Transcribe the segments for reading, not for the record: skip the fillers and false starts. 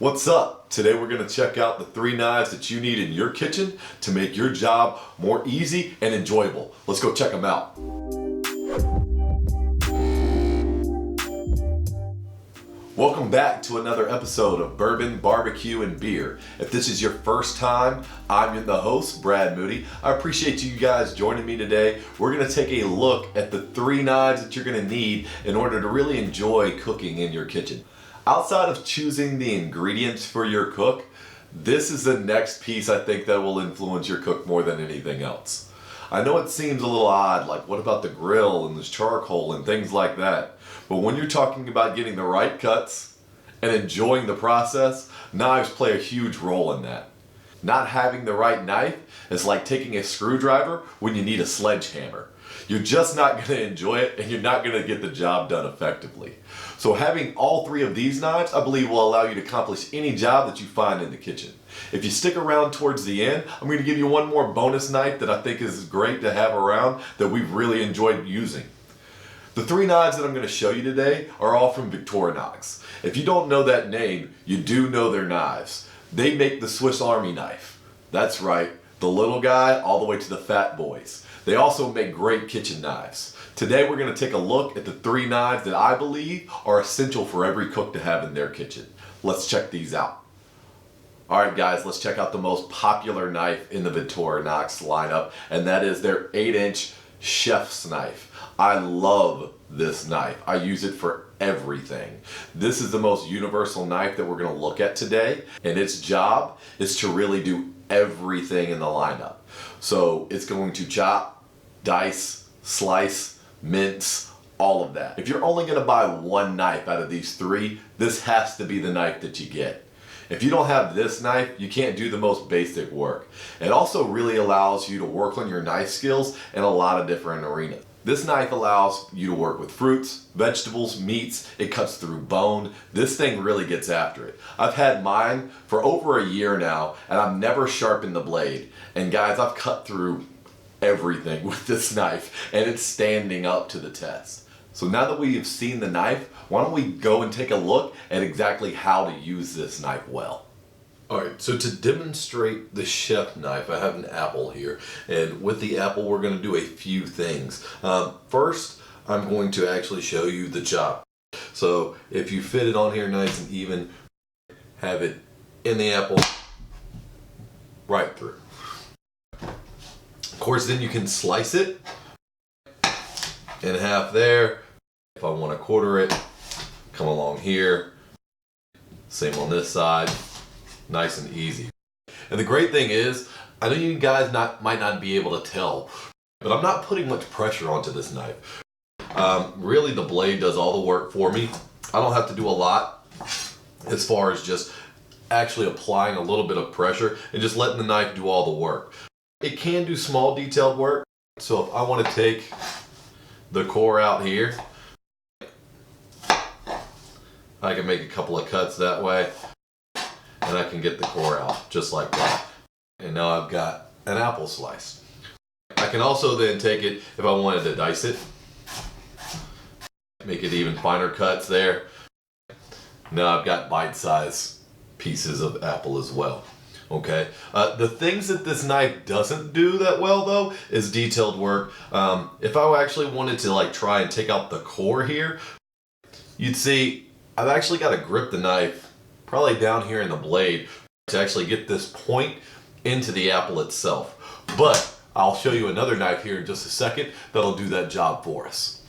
What's up? Today we're going to check out the 3 knives that you need in your kitchen to make your job more easy and enjoyable. Let's go check them out. Welcome back to another episode of Bourbon, Barbecue, and Beer. If this is your first time, I'm the host, Brad Moody. I appreciate you guys joining me today. We're going to take a look at the 3 knives that you're going to need in order to really enjoy cooking in your kitchen. Outside of choosing the ingredients for your cook, this is the next piece I think that will influence your cook more than anything else. I know it seems a little odd, like what about the grill and this charcoal and things like that? But when you're talking about getting the right cuts and enjoying the process, knives play a huge role in that. Not having the right knife is like taking a screwdriver when you need a sledgehammer. You're just not going to enjoy it and you're not going to get the job done effectively. So having all 3 of these knives, I believe, will allow you to accomplish any job that you find in the kitchen. If you stick around towards the end, I'm going to give you one more bonus knife that I think is great to have around that we've really enjoyed using. The 3 knives that I'm going to show you today are all from Victorinox. If you don't know that name, you do know their knives. They make the Swiss Army knife. That's right, the little guy all the way to the fat boys. They also make great kitchen knives. Today we're going to take a look at the 3 knives that I believe are essential for every cook to have in their kitchen. Let's check these out. Alright guys, let's check out the most popular knife in the Victorinox lineup, and that is their 8-inch chef's knife. I love this knife. I use it for everything. This is the most universal knife that we're going to look at today, and its job is to really do everything in the lineup. So it's going to chop, dice, slice, mince, all of that. If you're only going to buy one knife out of these 3, this has to be the knife that you get. If you don't have this knife, you can't do the most basic work. It also really allows you to work on your knife skills in a lot of different arenas. This knife allows you to work with fruits, vegetables, meats. It cuts through bone. This thing really gets after it. I've had mine for over a year now, and I've never sharpened the blade. And guys, I've cut through everything with this knife, and it's standing up to the test. So now that we have seen the knife, why don't we go and take a look at exactly how to use this knife well. Alright, so to demonstrate the chef knife, I have an apple here, and with the apple we're going to do a few things. First, I'm going to actually show you the chop. So if you fit it on here nice and even, have it in the apple, right through. Of course, then you can slice it in half there. If I want to quarter it, come along here. Same on this side. Nice and easy. And the great thing is, I know you guys might not be able to tell, but I'm not putting much pressure onto this knife. Really, the blade does all the work for me. I don't have to do a lot as far as just actually applying a little bit of pressure and just letting the knife do all the work. It can do small detailed work, so if I want to take the core out here, I can make a couple of cuts that way, and I can get the core out just like that. And now I've got an apple sliced. I can also then take it, if I wanted to dice it, make it even finer cuts there. Now I've got bite-sized pieces of apple as well. Okay, the things that this knife doesn't do that well though is detailed work. If I actually wanted to like try and take out the core here, you'd see I've actually got to grip the knife probably down here in the blade to actually get this point into the apple itself. But I'll show you another knife here in just a second that'll do that job for us.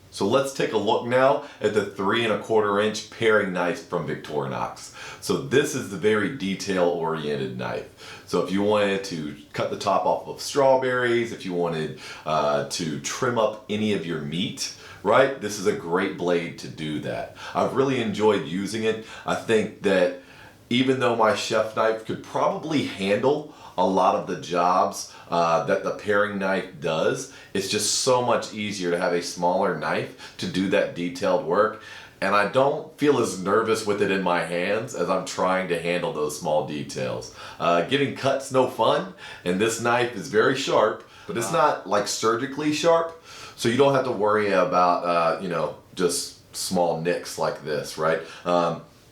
So let's take a look now at the 3 1/4 inch paring knife from Victorinox. So this is the very detail-oriented knife. So if you wanted to cut the top off of strawberries, if you wanted to trim up any of your meat, right? This is a great blade to do that. I've really enjoyed using it. I think that even though my chef knife could probably handle a lot of the jobs that the paring knife does, it's just so much easier to have a smaller knife to do that detailed work. And I don't feel as nervous with it in my hands as I'm trying to handle those small details. Getting cuts no fun, and this knife is very sharp, but it's not like surgically sharp. So you don't have to worry about, just small nicks like this, right?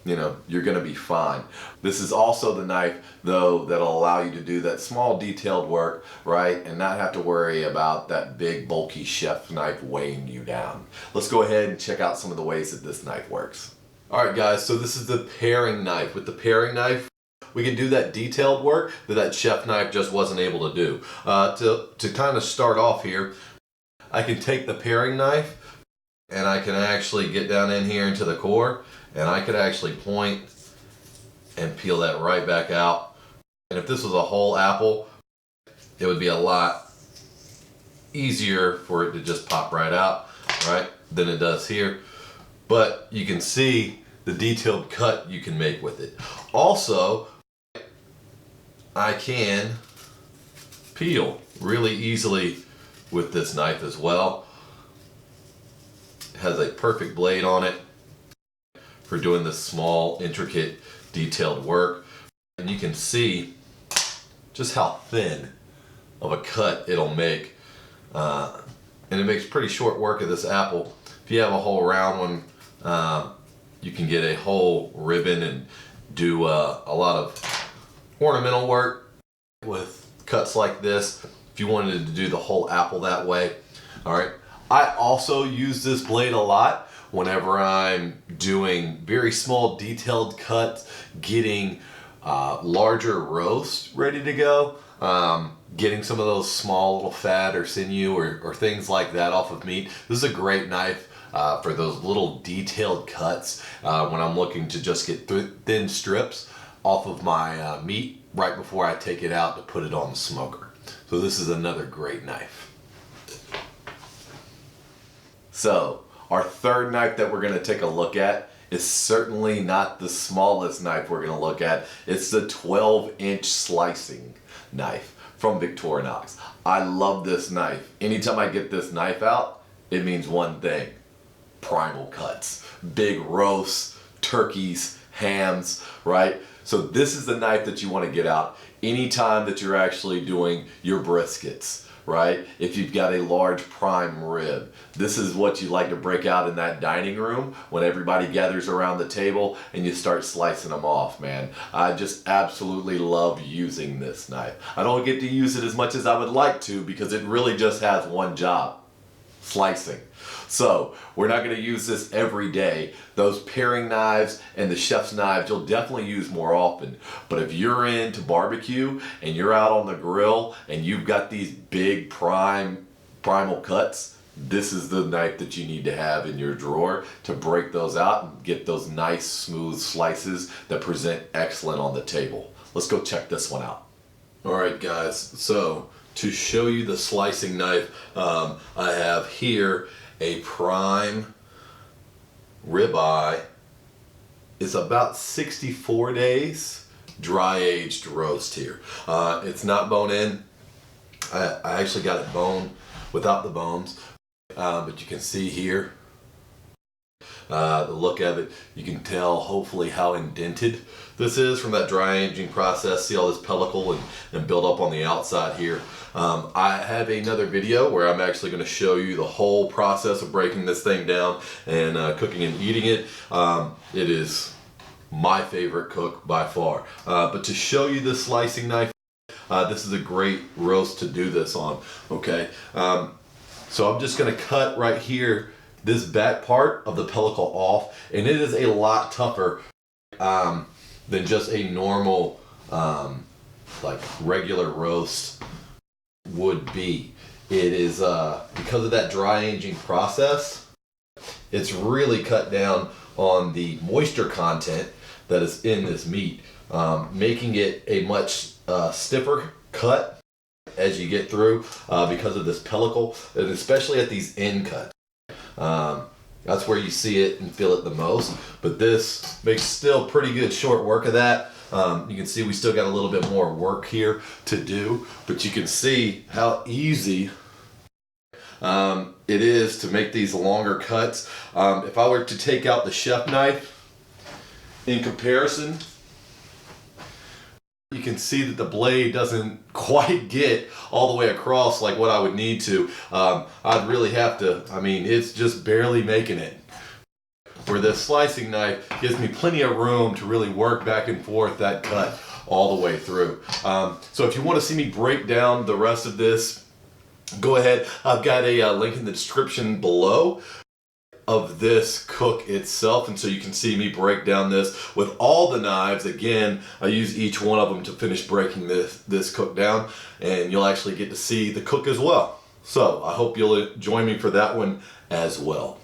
you're gonna be fine. This is also the knife though that'll allow you to do that small detailed work, right? And not have to worry about that big bulky chef knife weighing you down. Let's go ahead and check out some of the ways that this knife works. All right guys, so this is the paring knife. With the paring knife, we can do that detailed work that chef knife just wasn't able to do. To kind of start off here, I can take the paring knife and I can actually get down in here into the core, and I could actually point and peel that right back out. And if this was a whole apple, it would be a lot easier for it to just pop right out, right, than it does here. But you can see the detailed cut you can make with it. Also, I can peel really easily with this knife as well. It has a perfect blade on it for doing this small, intricate, detailed work. And you can see just how thin of a cut it'll make. And it makes pretty short work of this apple. If you have a whole round one, you can get a whole ribbon and do a lot of ornamental work with cuts like this if you wanted to do the whole apple that way. All right. I also use this blade a lot whenever I'm doing very small detailed cuts, getting larger roast ready to go, getting some of those small little fat or sinew or things like that off of meat. This is a great knife for those little detailed cuts when I'm looking to just get thin strips off of my meat right before I take it out to put it on the smoker. So this is another great knife. So our third knife that we're going to take a look at is certainly not the smallest knife we're going to look at. It's the 12-inch slicing knife from Victorinox. I love this knife. Anytime I get this knife out, it means one thing: primal cuts, big roasts, turkeys, hams, right? So this is the knife that you want to get out anytime that you're actually doing your briskets, right? If you've got a large prime rib, this is what you like to break out in that dining room when everybody gathers around the table and you start slicing them off, man. I just absolutely love using this knife. I don't get to use it as much as I would like to because it really just has one job: slicing. So we're not going to use this every day. Those paring knives and the chef's knives you'll definitely use more often. But if you're into barbecue and you're out on the grill and you've got these big primal cuts, this is the knife that you need to have in your drawer to break those out and get those nice smooth slices that present excellent on the table. Let's go check this one out. All right guys, so to show you the slicing knife, I have here a prime ribeye. It's about 64 days dry aged roast here. It's not bone in. I actually got it bone without the bones, but you can see here the look of it. You can tell hopefully how indented this is from that dry aging process. See all this pellicle and build up on the outside here. I have another video where I'm actually going to show you the whole process of breaking this thing down and cooking and eating it. It is my favorite cook by far. But to show you the slicing knife, this is a great roast to do this on. Okay, so I'm just going to cut right here this back part of the pellicle off, and it is a lot tougher than just a normal like regular roast would be. It is because of that dry aging process, it's really cut down on the moisture content that is in this meat, making it a much stiffer cut as you get through because of this pellicle, and especially at these end cuts. That's where you see it and feel it the most, but this makes still pretty good short work of that. You can see we still got a little bit more work here to do, but you can see how easy it is to make these longer cuts. If I were to take out the chef knife in comparison, you can see that the blade doesn't quite get all the way across like what I would need to. I'd really have to, it's just barely making it. where this slicing knife gives me plenty of room to really work back and forth that cut all the way through. So if you want to see me break down the rest of this, go ahead. I've got a link in the description below of this cook itself, and so you can see me break down this with all the knives. Again, I use each one of them to finish breaking this cook down, and you'll actually get to see the cook as well. So I hope you'll join me for that one as well.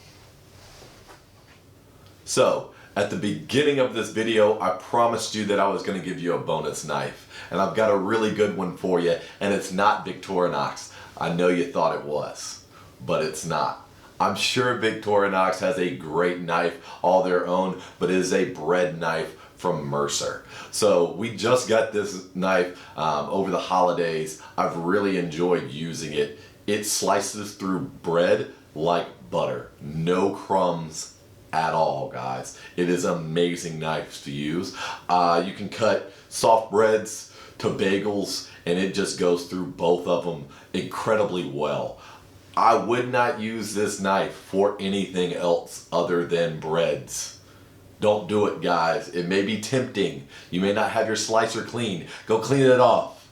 So at the beginning of this video, I promised you that I was going to give you a bonus knife, and I've got a really good one for you, and it's not Victorinox. I know you thought it was, but it's not. I'm sure Victorinox has a great knife all their own, but it is a bread knife from Mercer. So we just got this knife over the holidays. I've really enjoyed using it. It slices through bread like butter. No crumbs at all, guys. It is an amazing knife to use. You can cut soft breads to bagels, and it just goes through both of them incredibly well. I would not use this knife for anything else other than breads. Don't do it, guys. It may be tempting. You may not have your slicer clean. Go clean it off.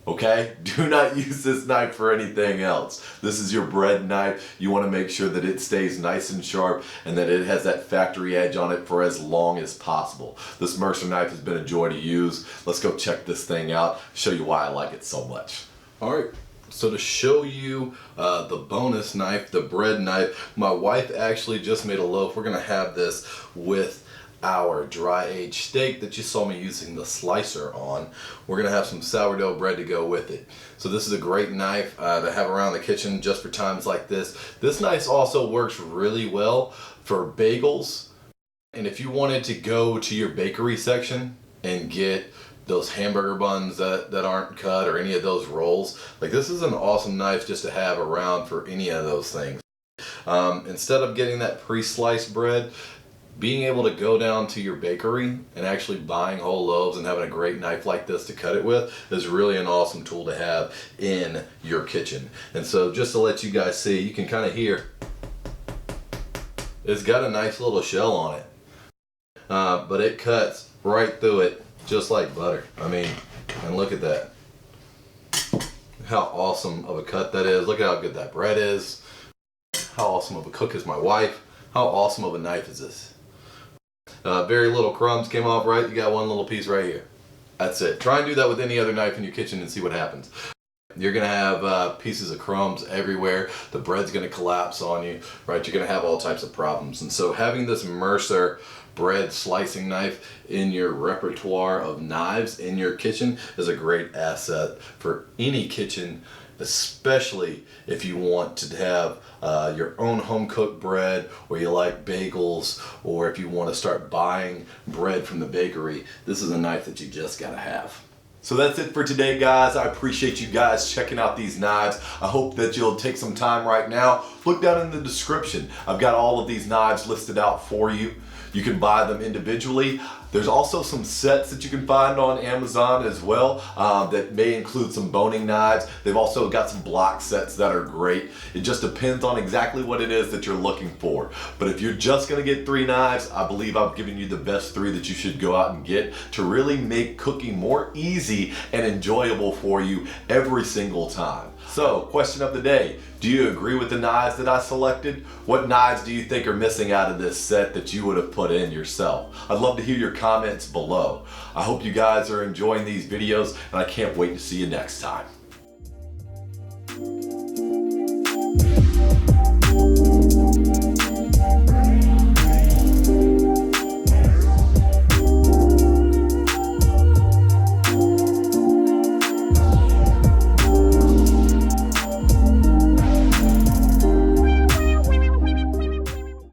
Okay? Do not use this knife for anything else. This is your bread knife. You want to make sure that it stays nice and sharp and that it has that factory edge on it for as long as possible. This Mercer knife has been a joy to use. Let's go check this thing out, show you why I like it so much. All right. So to show you the bonus knife, the bread knife, my wife actually just made a loaf. We're gonna have this with our dry aged steak that you saw me using the slicer on. We're gonna have some sourdough bread to go with it. So this is a great knife to have around the kitchen just for times like this. This knife also works really well for bagels. And if you wanted to go to your bakery section and get those hamburger buns that aren't cut or any of those rolls, like this is an awesome knife just to have around for any of those things. Instead of getting that pre-sliced bread, being able to go down to your bakery and actually buying whole loaves and having a great knife like this to cut it with is really an awesome tool to have in your kitchen. And so just to let you guys see, you can kind of hear it's got a nice little shell on it, but it cuts right through it just like butter. I mean, and look at that. How awesome of a cut that is. Look at how good that bread is. How awesome of a cook is my wife. How awesome of a knife is this? Very little crumbs came off, right? You got one little piece right here. That's it. Try and do that with any other knife in your kitchen and see what happens. You're gonna have pieces of crumbs everywhere. The bread's gonna collapse on you, right? You're gonna have all types of problems. And so having this Mercer bread slicing knife in your repertoire of knives in your kitchen is a great asset for any kitchen, especially if you want to have your own home cooked bread, or you like bagels, or if you want to start buying bread from the bakery. This is a knife that you just gotta have. So that's it for today, guys. I appreciate you guys checking out these knives. I hope that you'll take some time right now. Look down in the description. I've got all of these knives listed out for you. You can buy them individually. There's also some sets that you can find on Amazon as well that may include some boning knives. They've also got some block sets that are great. It just depends on exactly what it is that you're looking for. But if you're just gonna get 3 knives, I believe I've given you the best 3 that you should go out and get to really make cooking more easy and enjoyable for you every single time. So, question of the day, do you agree with the knives that I selected? What knives do you think are missing out of this set that you would have put in yourself? I'd love to hear your comments below. I hope you guys are enjoying these videos, and I can't wait to see you next time.